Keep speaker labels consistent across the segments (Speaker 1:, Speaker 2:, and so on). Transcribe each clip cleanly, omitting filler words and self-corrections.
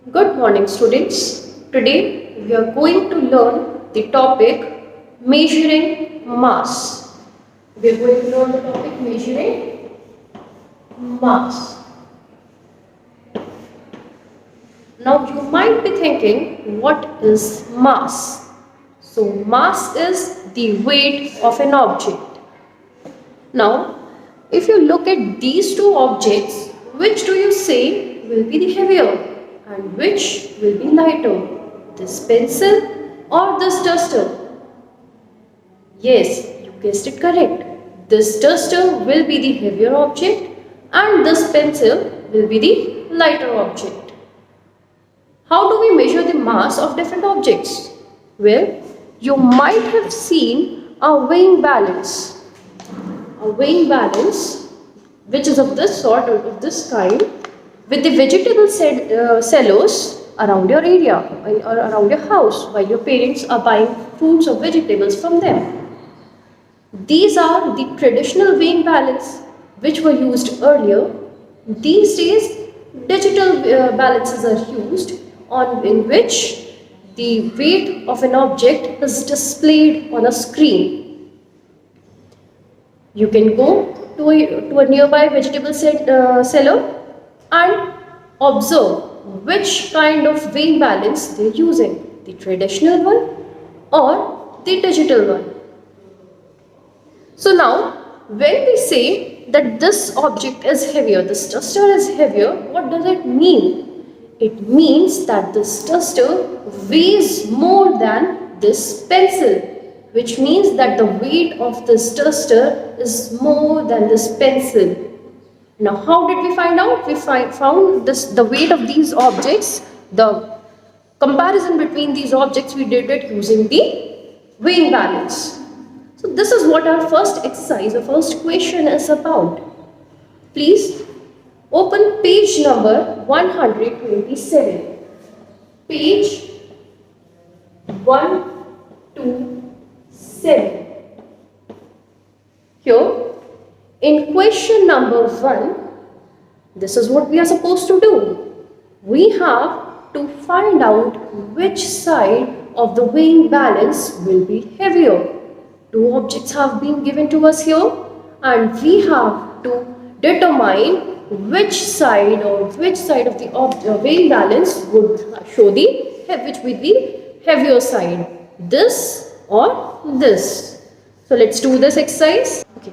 Speaker 1: Good morning, students. Today we are going to learn the topic measuring mass. We are going to learn the topic measuring mass. Now you might be thinking, what is mass? So mass is the weight of an object. Now, if you look at these two objects, which do you say will be the heavier and which will be lighter? This pencil or this duster? Yes, you guessed it correct. This duster will be the heavier object and this pencil will be the lighter object. How do we measure the mass of different objects? Well, you might have seen a weighing balance. A weighing balance which is of this sort or of this kind with the vegetable sellers around your area or around your house while your parents are buying fruits or vegetables from them. These are the traditional weighing balance which were used earlier. These days digital balances are used in which the weight of an object is displayed on a screen. You can go to a nearby vegetable seller and observe which kind of weighing balance they are using, the traditional one or the digital one. So now, when we say that this object is heavier, this duster is heavier, what does it mean? It means that this duster weighs more than this pencil, which means that the weight of this duster is more than this pencil. Now, how did we find out? We found the weight of these objects, the comparison between these objects, we did it using the weighing balance. So, this is what our first exercise, the first question is about. Please open page number 127. Page 127. Here, in question number 1, this is what we are supposed to do. We have to find out which side of the weighing balance will be heavier. Two objects have been given to us here and we have to determine which side of the weighing balance would show which will be heavier side, this or this. So let's do this exercise. Okay.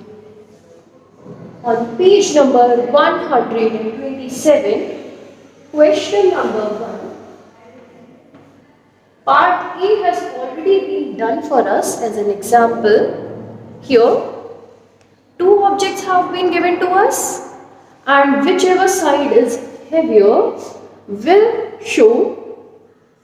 Speaker 1: On page number 127, question number 1. Part A has already been done for us as an example. Here, two objects have been given to us and whichever side is heavier will show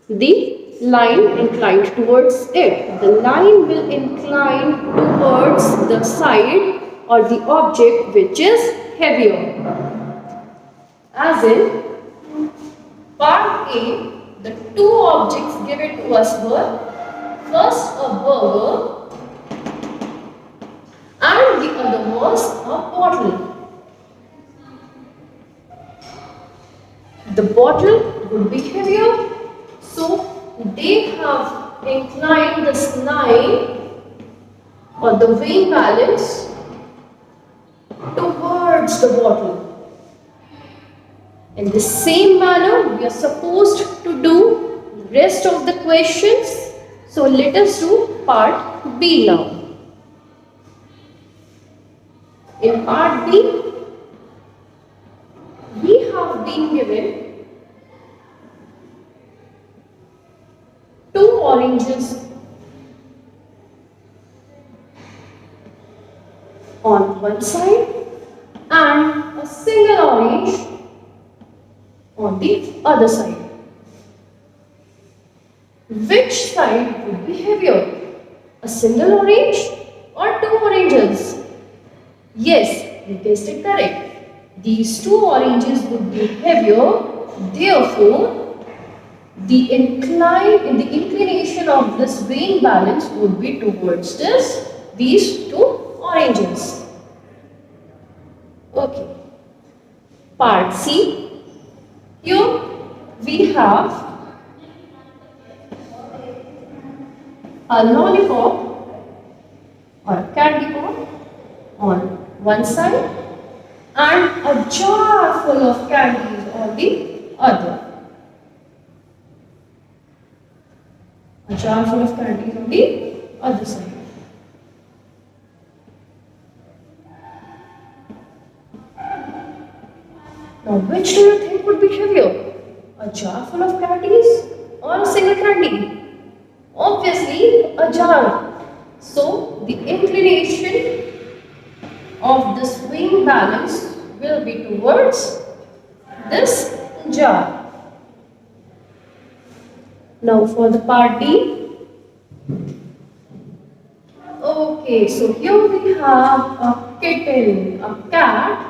Speaker 1: the line inclined towards it. The line will incline towards the side or the object which is heavier. As in, part A, the two objects given to us were first a burger and the other was a bottle. The bottle would be heavier, so they have inclined this line or the weighing balance towards the bottle. In the same manner, we are supposed to do the rest of the questions. So let us do part B now. In part B, we have been given two oranges on one side and a single orange on the other side. Which side would be heavier? A single orange or two oranges? Yes, you guessed it correct. These two oranges would be heavier, therefore the inclination of this weighing balance would be towards these two oranges. Okay. Part C. Here we we have a lollipop or a candy pop on one side and a jar full of candies on the other. A jar full of candies on the other side. Now, which do you think would be heavier? A jar full of candies or a single candy? Obviously, a jar. So, the inclination of this weighing balance will be towards this jar. Now, for the part D. Okay, so here we have a kitten, a cat.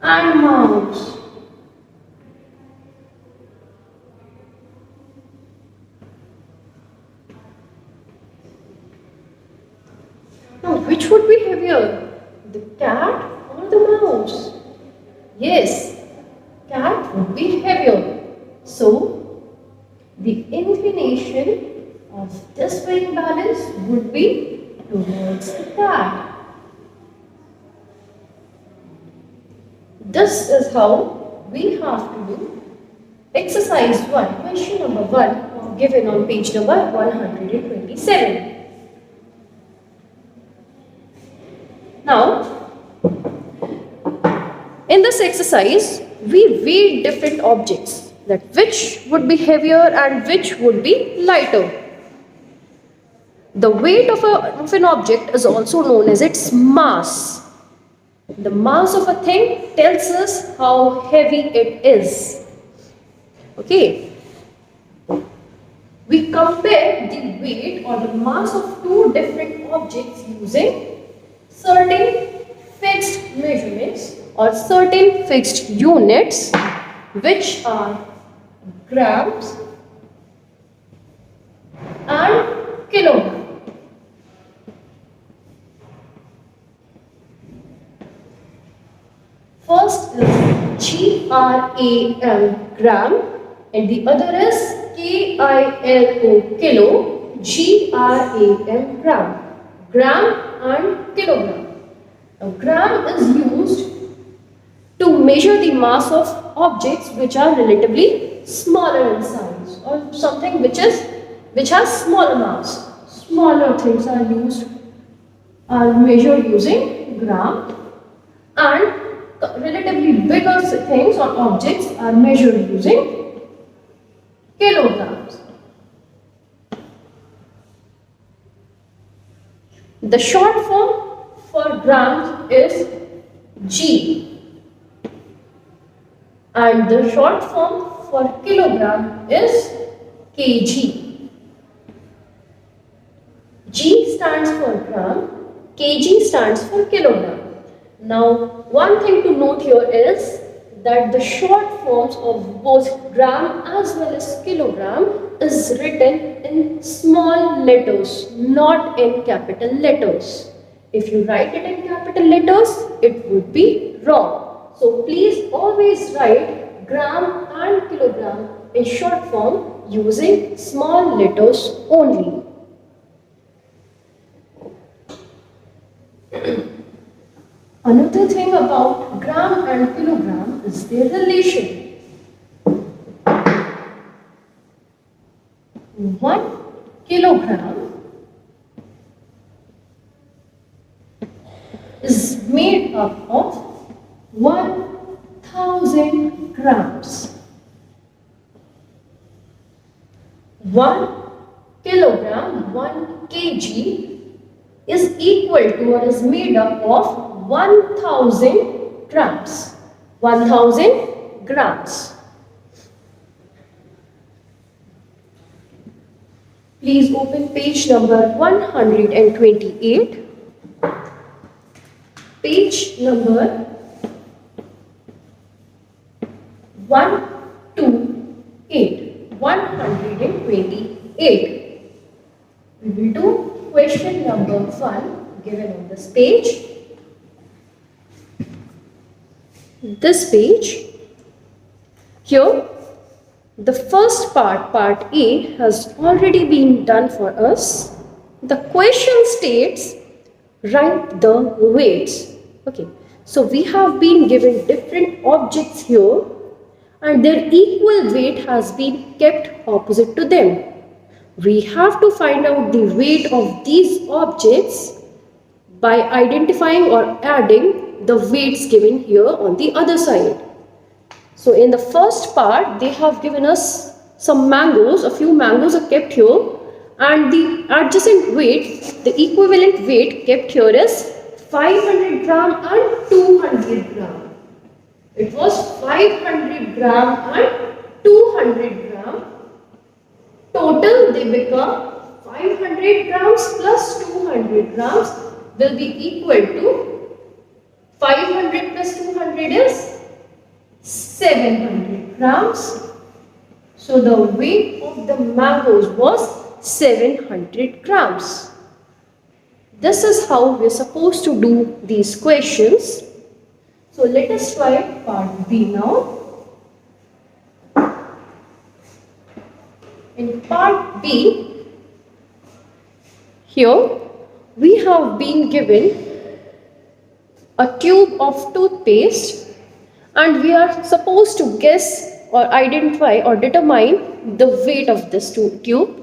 Speaker 1: And mouse. Now, which would be heavier, the cat or the mouse? Yes, cat would be heavier. So, the inclination of this weighing balance would be towards the cat. This is how we have to do exercise 1, question number 1 given on page number 127. Now, in this exercise, we weigh different objects, that which would be heavier and which would be lighter. The weight of an object is also known as its mass. The mass of a thing tells us how heavy it is. Okay. We compare the weight or the mass of two different objects using certain fixed measurements or certain fixed units, which are grams and kilograms. First is GRAM gram and the other is KILO kilo, GRAM gram, gram and kilogram. Now, gram is used to measure the mass of objects which are relatively smaller in size or something which has smaller mass. Smaller things are measured using gram, and relatively bigger things or objects are measured using kilograms. The short form for grams is G, and the short form for kilogram is kg. G stands for gram, kg stands for kilogram. Now, one thing to note here is that the short forms of both gram as well as kilogram is written in small letters, not in capital letters. If you write it in capital letters, it would be wrong. So, please always write gram and kilogram in short form using small letters only. Another thing about gram and kilogram is their relation. 1 kilogram is made up of 1000 grams. 1 kilogram, 1 kg is equal to or is made up of 1000 grams. 1000 grams. Please open page number 128. Page number 128. 128. We will do question number 1 given on this page. This page, here the first part A, has already been done for us. The question states, write the weights. Okay, so we have been given different objects here and their equal weight has been kept opposite to them. We have to find out the weight of these objects by identifying or adding the weights given here on the other side. So in the first part, they have given us some mangoes, a few mangoes are kept here, and the adjacent weight, the equivalent weight kept here is 500 gram and 200 gram. It was 500 gram and 200 gram. Total they become 500 grams plus 200 grams will be equal to 500 plus 200 is 700 grams. So the weight of the mangoes was 700 grams. This is how we are supposed to do these questions. So let us try part B now. In part B, here we have been given a tube of toothpaste and we are supposed to guess or identify or determine the weight of this tube.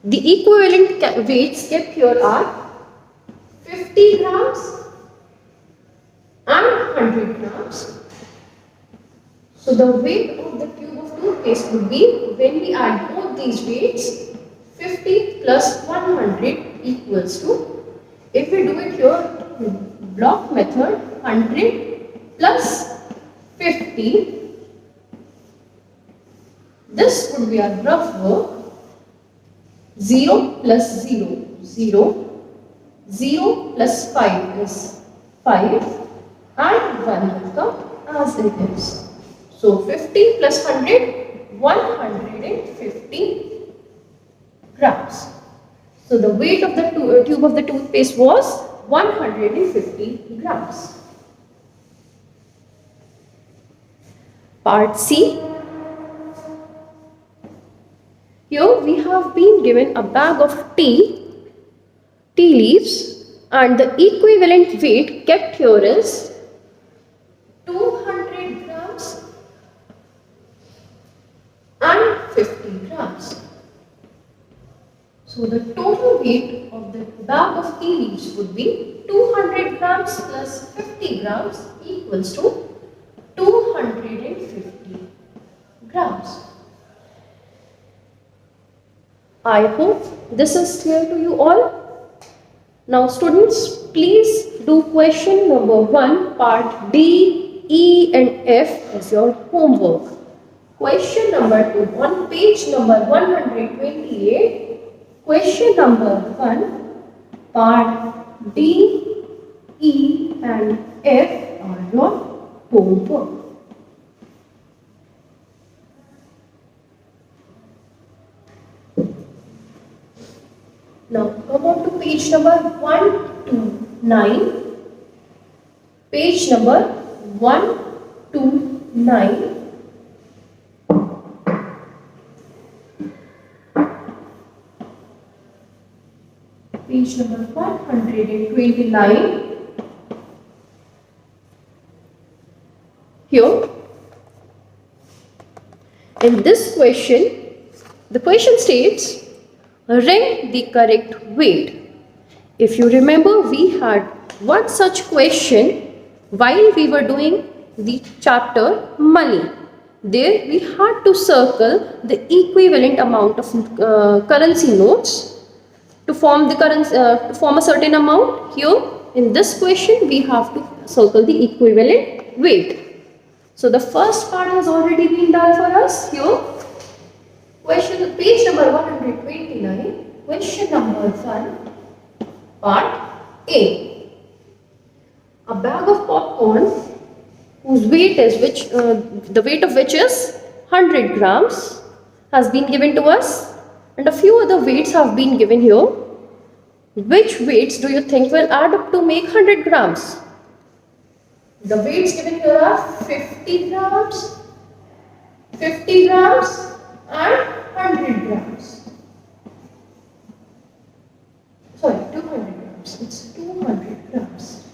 Speaker 1: The equivalent weights kept here are 50 grams and 100 grams. So the weight of the tube of toothpaste would be, when we add both these weights, 50 plus 100 equals to, if we do it here block method, 100 plus 50, this would be our rough work. 0 plus 0, 0, 0 plus 5 is 5 and 1 will come as it is. So 50 plus 100, 150 grams. So the weight of the tube of the toothpaste was 150 grams. Part C. Here we have been given a bag of tea leaves and the equivalent weight kept here is 200 grams and 50 grams. So the total weight of the bag of tea leaves would be 200 grams plus 50 grams equals to 250 grams. I hope this is clear to you all. Now students, please do question number 1, part D, E and F as your homework. Question number 2 on page number 128. Question number 1, part D, E and F are your homework. Now come on to page number 129. Page number 129. Page number 129. Here, in this question, the question states, write the correct weight. If you remember, we had one such question while we were doing the chapter money. There we had to circle the equivalent amount of currency notes to form the to form a certain amount. Here in this question we have to circle the equivalent weight. So the first part has already been done for us. Here question, page number 129, question number 1, part A. A bag of popcorn whose weight is the weight of which is 100 grams has been given to us, and a few other weights have been given here. Which weights do you think will add up to make 100 grams? The weights given here are 50 grams, 50 grams and 100 grams. Sorry, 200 grams. It's 200 grams.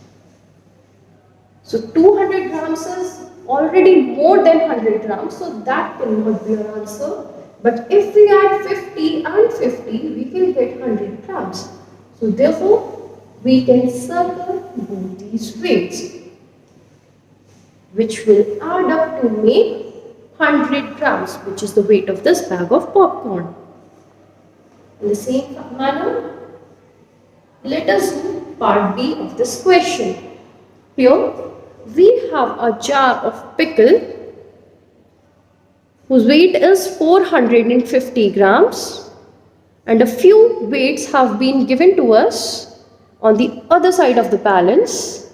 Speaker 1: So 200 grams is already more than 100 grams, so that cannot be our answer. But if we add 50 and 50, we will get 100 grams. So therefore, we can circle both these weights, which will add up to make 100 grams, which is the weight of this bag of popcorn. In the same manner, let us do part B of this question. Here, we have a jar of pickle whose weight is 450 grams, and a few weights have been given to us on the other side of the balance.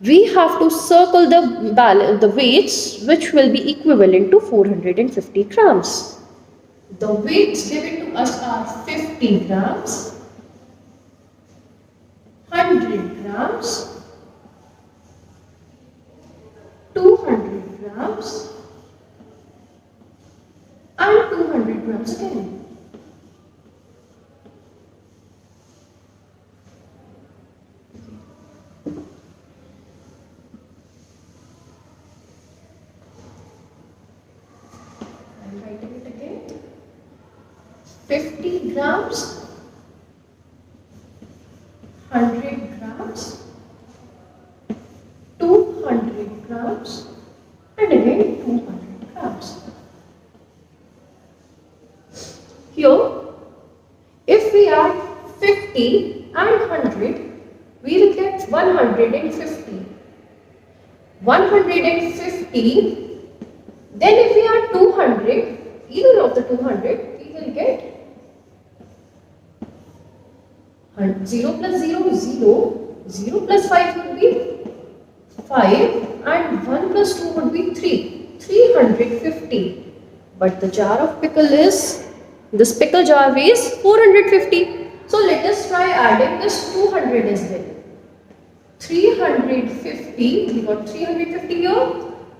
Speaker 1: We have to circle the weights which will be equivalent to 450 grams. The weights given to us are 50 grams, 100 grams, 200 grams and 200 grams again. I'm writing it again. 50 grams, 100 grams, 200 grams and again 200 grams. Here, if we add 50 and 100, we will get 150. 150, then if we add 200, either of the 200, we will get 0 plus 0, 0, 0 plus 5 would be 5 and 1 plus 2 would be 3, 350. But the jar of pickle is, this pickle jar weighs 450. So let us try adding this 200 as well. 350, we got 350 here,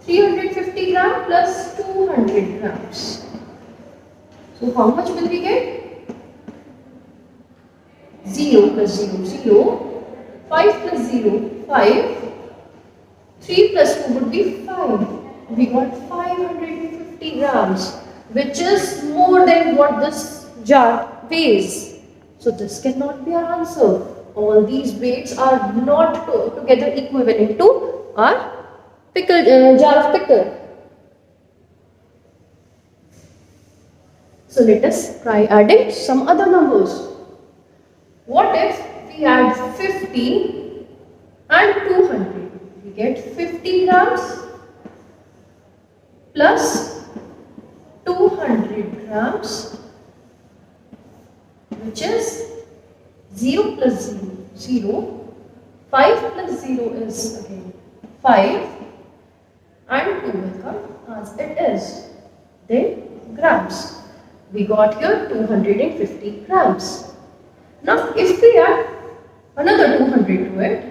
Speaker 1: 350 gram plus 200 grams. So how much will we get? 0 plus 0, 0, 5 plus 0, 5, 3 plus 2 would be 5. We got 550 grams, which is more than what this jar weighs. So this cannot be our answer. All these weights are not together equivalent to our pickle jar of pickle. So let us try adding some other numbers. What if we add 50 and 200? We get 50 grams plus 200 grams, which is 0 plus 0, 0, 5 plus 0 is again 5 and 2 will come as it is. Then grams. We got here 250 grams. Now if we add another 200 to it,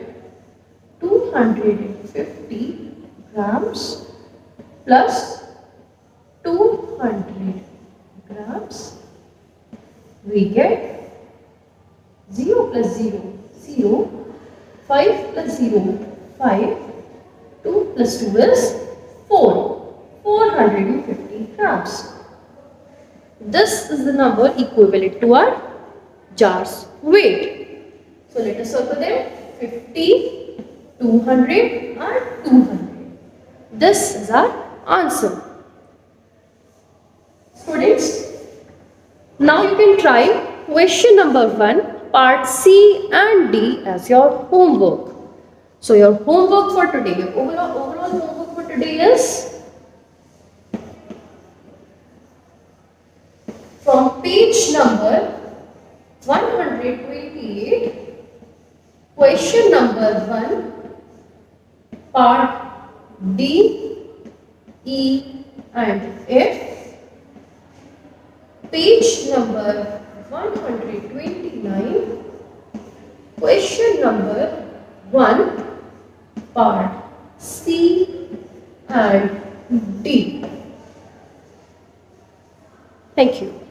Speaker 1: 250 grams plus 200 grams, we get 0 plus 0, 0, 5 plus 0, 5, 2 plus 2 is 4, 450 grams. This is the number equivalent to our jar's weight. So let us circle them: 50, 200 and 200. This is our answer. Students, now you can try question number 1, part C and D as your homework. So your homework for today, your overall homework for today is from page number 128, question number 1, part D, E and F, page number 129, number 1, part C and D. Thank you.